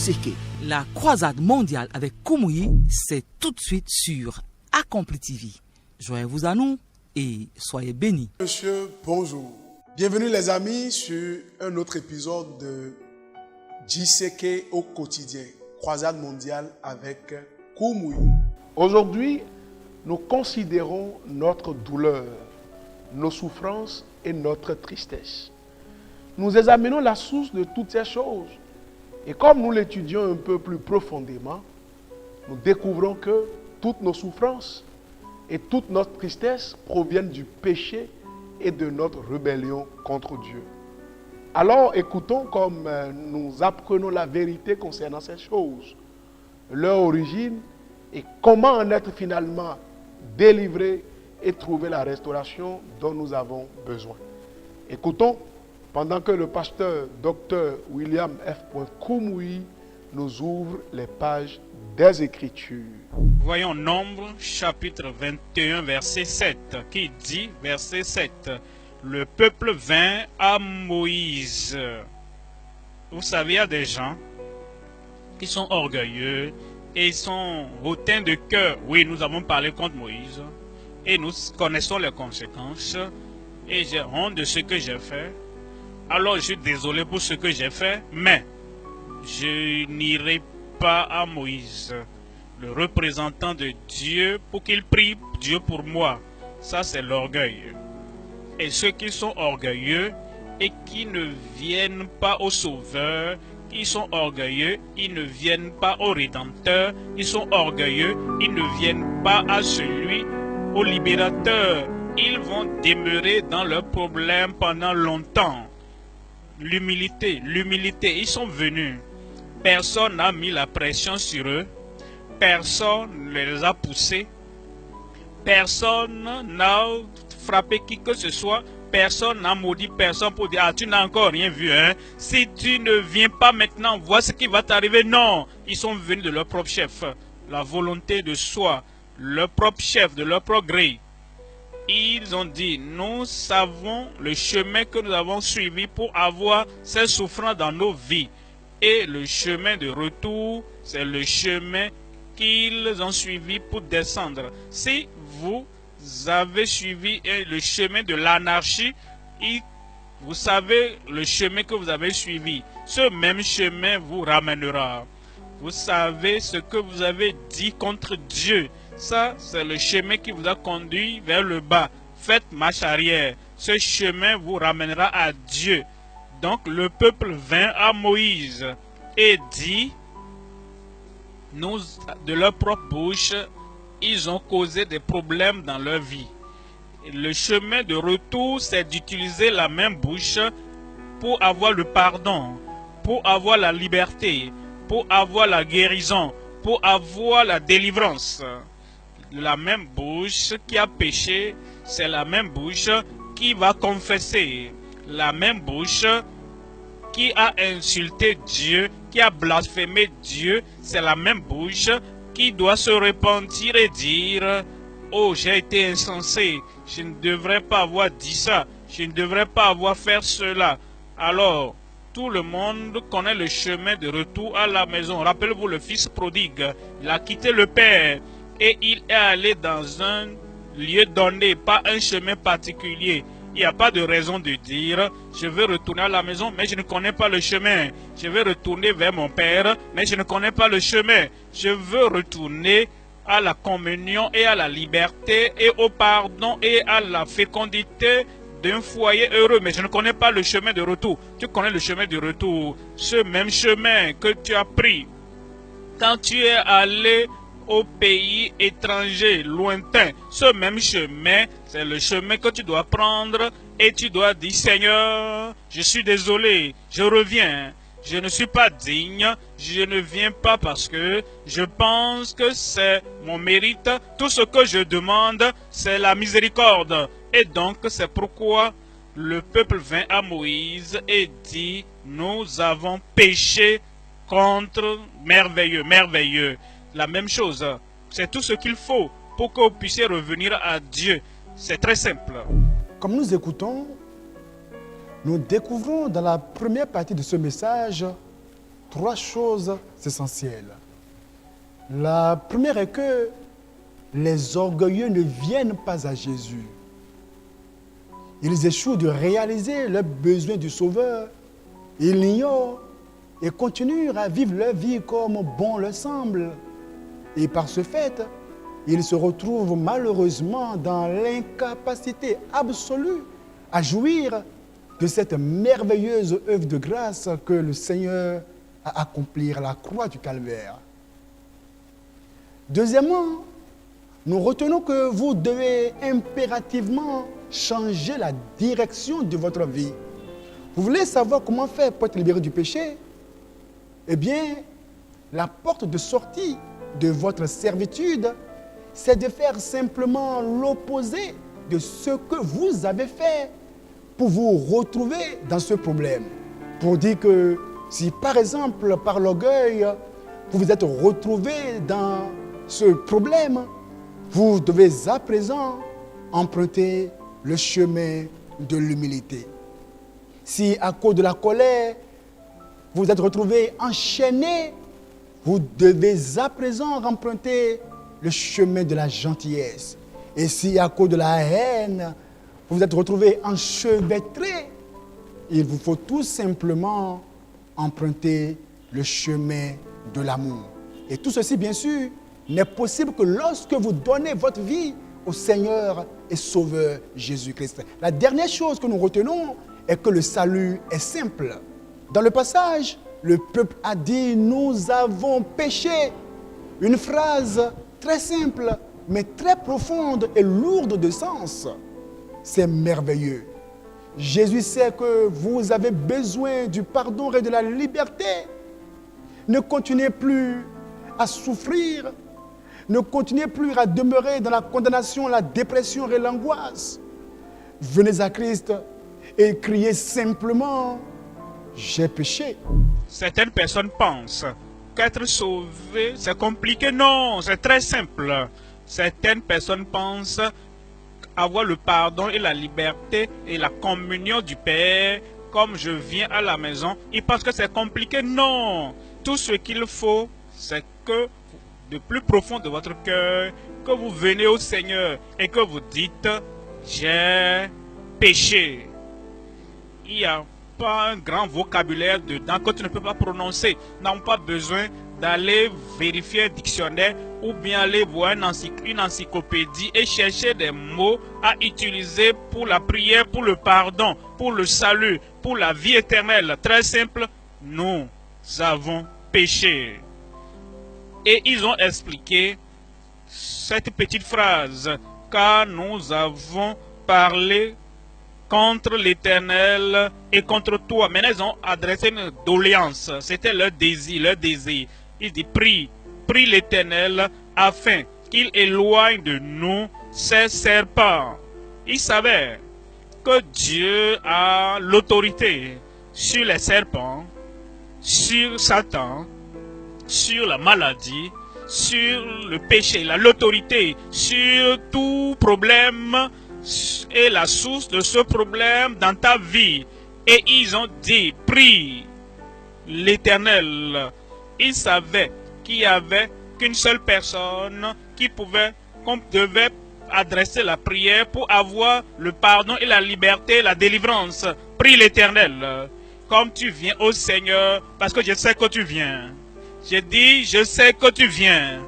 Djiseke. La croisade mondiale avec Kumuyi, c'est tout de suite sur Accompli TV. Joyeux-vous à nous et soyez bénis. Monsieur, bonjour. Bienvenue les amis sur un autre épisode de Djiseke au quotidien. Croisade mondiale avec Kumuyi. Aujourd'hui, nous considérons notre douleur, nos souffrances et notre tristesse. Nous examinons la source de toutes ces choses. Et comme nous l'étudions un peu plus profondément, nous découvrons que toutes nos souffrances et toute notre tristesse proviennent du péché et de notre rébellion contre Dieu. Alors écoutons comme nous apprenons la vérité concernant ces choses, leur origine et comment en être finalement délivré et trouver la restauration dont nous avons besoin. Écoutons pendant que le pasteur Dr William F. Kumuyi nous ouvre les pages des Écritures. Voyons Nombre chapitre 21 verset 7 qui dit, verset 7, le peuple vint à Moïse. Vous savez, il y a des gens qui sont orgueilleux et ils sont hautains de cœur. Oui, nous avons parlé contre Moïse et nous connaissons les conséquences et j'ai honte de ce que j'ai fait. Alors je suis désolé pour ce que j'ai fait, mais je n'irai pas à Moïse, le représentant de Dieu, pour qu'il prie Dieu pour moi. Ça, c'est l'orgueil. Et ceux qui sont orgueilleux et qui ne viennent pas au Sauveur, ils sont orgueilleux, ils ne viennent pas au Rédempteur, ils sont orgueilleux, ils ne viennent pas à celui, au Libérateur. Ils vont demeurer dans leurs problèmes pendant longtemps. L'humilité, ils sont venus. Personne n'a mis la pression sur eux. Personne ne les a poussés. Personne n'a frappé qui que ce soit. Personne n'a maudit personne pour dire « Ah, tu n'as encore rien vu, hein? Si tu ne viens pas maintenant, vois ce qui va t'arriver. » Non, ils sont venus de leur propre chef. La volonté de soi, leur propre chef, de leur propre gré. Ils ont dit, nous savons le chemin que nous avons suivi pour avoir ces souffrances dans nos vies. Et le chemin de retour, c'est le chemin qu'ils ont suivi pour descendre. Si vous avez suivi le chemin de l'anarchie, vous savez le chemin que vous avez suivi. Ce même chemin vous ramènera. Vous savez ce que vous avez dit contre Dieu. Ça, c'est le chemin qui vous a conduit vers le bas. Faites marche arrière. Ce chemin vous ramènera à Dieu. Donc le peuple vint à Moïse et dit, de leur propre bouche, ils ont causé des problèmes dans leur vie. Et le chemin de retour, c'est d'utiliser la même bouche pour avoir le pardon, pour avoir la liberté, pour avoir la guérison, pour avoir la délivrance. La même bouche qui a péché, c'est la même bouche qui va confesser. La même bouche qui a insulté Dieu, qui a blasphémé Dieu, c'est la même bouche qui doit se repentir et dire « Oh, j'ai été insensé, je ne devrais pas avoir dit ça, je ne devrais pas avoir fait cela. » Alors, tout le monde connaît le chemin de retour à la maison. Rappelez-vous le fils prodigue, il a quitté le père. Et il est allé dans un lieu donné, pas un chemin particulier. Il n'y a pas de raison de dire, je veux retourner à la maison, mais je ne connais pas le chemin. Je veux retourner vers mon père, mais je ne connais pas le chemin. Je veux retourner à la communion et à la liberté et au pardon et à la fécondité d'un foyer heureux, mais je ne connais pas le chemin de retour. Tu connais le chemin de retour, ce même chemin que tu as pris quand tu es allé au pays étranger, lointain. Ce même chemin, c'est le chemin que tu dois prendre et tu dois dire, Seigneur, je suis désolé, je reviens. Je ne suis pas digne, je ne viens pas parce que je pense que c'est mon mérite. Tout ce que je demande, c'est la miséricorde. Et donc, c'est pourquoi le peuple vint à Moïse et dit, nous avons péché contre merveilleux, merveilleux. La même chose, c'est tout ce qu'il faut pour que vous puissiez revenir à Dieu. C'est très simple. Comme nous écoutons, nous découvrons dans la première partie de ce message 3 choses essentielles. La première est que les orgueilleux ne viennent pas à Jésus. Ils échouent de réaliser leurs besoins du Sauveur. Ils l'ignorent et continuent à vivre leur vie comme bon leur semble. Et par ce fait, ils se retrouvent malheureusement dans l'incapacité absolue à jouir de cette merveilleuse œuvre de grâce que le Seigneur a accomplie à la croix du Calvaire. Deuxièmement, nous retenons que vous devez impérativement changer la direction de votre vie. Vous voulez savoir comment faire pour être libéré du péché? Eh bien, la porte de sortie de votre servitude, c'est de faire simplement l'opposé de ce que vous avez fait pour vous retrouver dans ce problème. Pour dire que si par exemple, par l'orgueil, vous vous êtes retrouvé dans ce problème, vous devez à présent emprunter le chemin de l'humilité. Si à cause de la colère, vous vous êtes retrouvé enchaîné, vous devez à présent emprunter le chemin de la gentillesse. Et si à cause de la haine, vous vous êtes retrouvé enchevêtré, il vous faut tout simplement emprunter le chemin de l'amour. Et tout ceci, bien sûr, n'est possible que lorsque vous donnez votre vie au Seigneur et Sauveur Jésus-Christ. La dernière chose que nous retenons est que le salut est simple. Dans le passage, le peuple a dit « Nous avons péché ». Une phrase très simple, mais très profonde et lourde de sens. C'est merveilleux. Jésus sait que vous avez besoin du pardon et de la liberté. Ne continuez plus à souffrir. Ne continuez plus à demeurer dans la condamnation, la dépression et l'angoisse. Venez à Christ et criez simplement « J'ai péché ». Certaines personnes pensent qu'être sauvé, c'est compliqué. Non, c'est très simple. Certaines personnes pensent avoir le pardon et la liberté et la communion du Père, comme je viens à la maison. Ils pensent que c'est compliqué. Non, tout ce qu'il faut, c'est que de plus profond de votre cœur, que vous venez au Seigneur et que vous dites « J'ai péché ». Il n'y a pas un grand vocabulaire dedans que tu ne peux pas prononcer. Nous n'avons pas besoin d'aller vérifier un dictionnaire ou bien aller voir une encyclopédie et chercher des mots à utiliser pour la prière, pour le pardon, pour le salut, pour la vie éternelle. Très simple, nous avons péché. Et ils ont expliqué cette petite phrase, car nous avons parlé contre l'Éternel et contre toi. Maintenant, ils ont adressé une doléance. C'était leur désir, Ils disent, prie l'Éternel afin qu'il éloigne de nous ces serpents. Ils savaient que Dieu a l'autorité sur les serpents, sur Satan, sur la maladie, sur le péché. Il a l'autorité sur tout problème et la source de ce problème dans ta vie. Et ils ont dit, prie l'Éternel. Ils savaient qu'il n'y avait qu'une seule personne qu'on devait adresser la prière pour avoir le pardon et la liberté, la délivrance. Prie l'Éternel. Comme tu viens au Seigneur, parce que je sais que tu viens. J'ai dit, je sais que tu viens.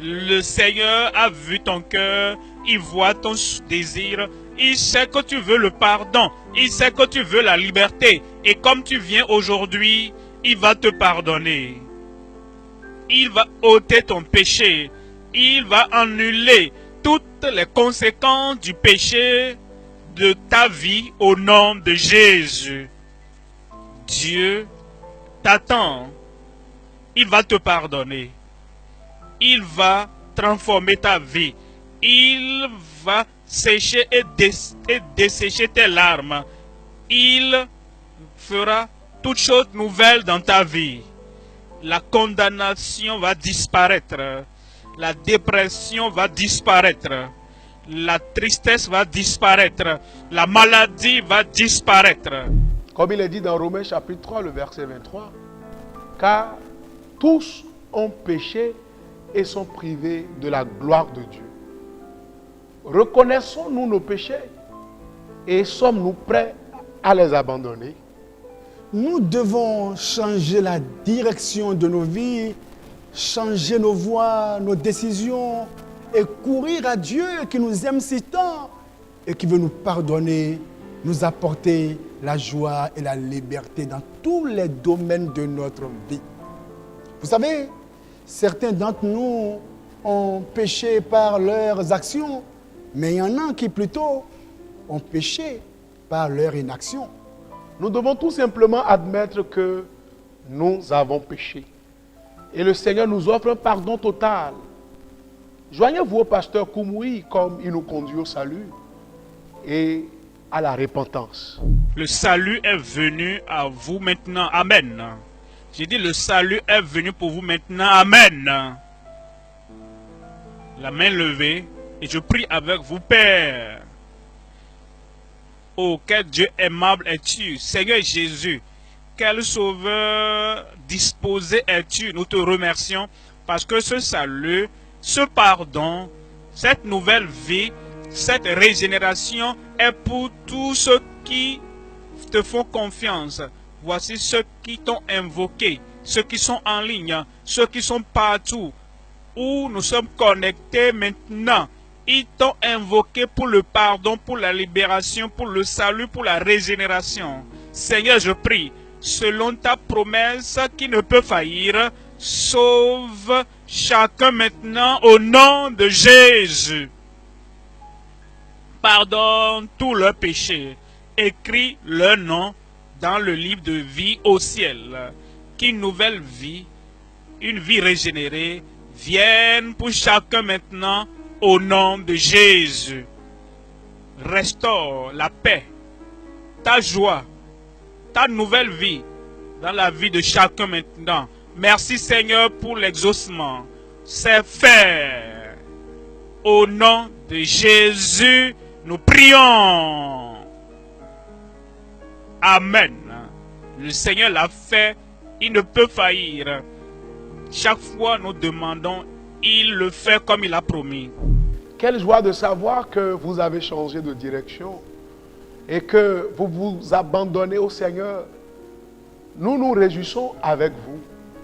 Le Seigneur a vu ton cœur, il voit ton désir, il sait que tu veux le pardon, il sait que tu veux la liberté. Et comme tu viens aujourd'hui, il va te pardonner. Il va ôter ton péché. Il va annuler toutes les conséquences du péché de ta vie au nom de Jésus. Dieu t'attend. Il va te pardonner. Il va transformer ta vie. Il va sécher et dessécher tes larmes. Il fera toutes choses nouvelles dans ta vie. La condamnation va disparaître. La dépression va disparaître. La tristesse va disparaître. La maladie va disparaître. Comme il est dit dans Romains chapitre 3, le verset 23. car tous ont péché et sont privés de la gloire de Dieu. Reconnaissons-nous nos péchés et sommes-nous prêts à les abandonner? Nous devons changer la direction de nos vies, changer nos voies, nos décisions et courir à Dieu qui nous aime si tant et qui veut nous pardonner, nous apporter la joie et la liberté dans tous les domaines de notre vie. Vous savez, certains d'entre nous ont péché par leurs actions, mais il y en a qui plutôt ont péché par leur inaction. Nous devons tout simplement admettre que nous avons péché. Et le Seigneur nous offre un pardon total. Joignez-vous au pasteur Koumoui comme il nous conduit au salut et à la repentance. Le salut est venu à vous maintenant. Amen. J'ai dit le salut est venu pour vous maintenant. Amen. La main levée et je prie avec vous, Père. Oh, quel Dieu aimable es-tu, Seigneur Jésus. Quel sauveur disposé es-tu. Nous te remercions parce que ce salut, ce pardon, cette nouvelle vie, cette régénération est pour tous ceux qui te font confiance. Voici ceux qui t'ont invoqué, ceux qui sont en ligne, ceux qui sont partout, où nous sommes connectés maintenant. Ils t'ont invoqué pour le pardon, pour la libération, pour le salut, pour la régénération. Seigneur, je prie, selon ta promesse qui ne peut faillir, sauve chacun maintenant au nom de Jésus. Pardonne tous leurs péchés. Écris leur nom dans le livre de vie au ciel. Qu'une nouvelle vie, une vie régénérée, vienne pour chacun maintenant au nom de Jésus. Restaure la paix, ta joie, ta nouvelle vie dans la vie de chacun maintenant. Merci Seigneur pour l'exaucement. C'est fait. Au nom de Jésus, nous prions. Amen. Le Seigneur l'a fait, il ne peut faillir. Chaque fois nous demandons, il le fait comme il a promis. Quelle joie de savoir que vous avez changé de direction et que vous vous abandonnez au Seigneur. Nous nous réjouissons avec vous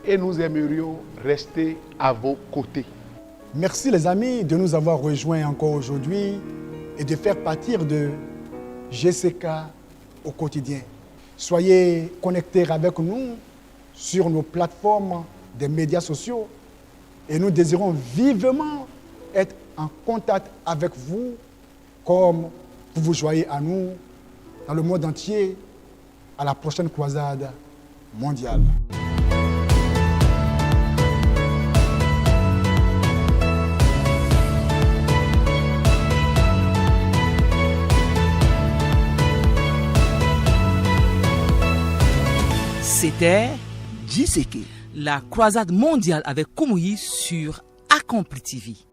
et nous aimerions rester à vos côtés. Merci les amis de nous avoir rejoints encore aujourd'hui et de faire partir de GCK au quotidien. Soyez connectés avec nous sur nos plateformes des médias sociaux et nous désirons vivement être en contact avec vous comme vous vous joignez à nous dans le monde entier à la prochaine croisade mondiale. C'était JCK, la croisade mondiale avec Koumoui sur Accompli TV.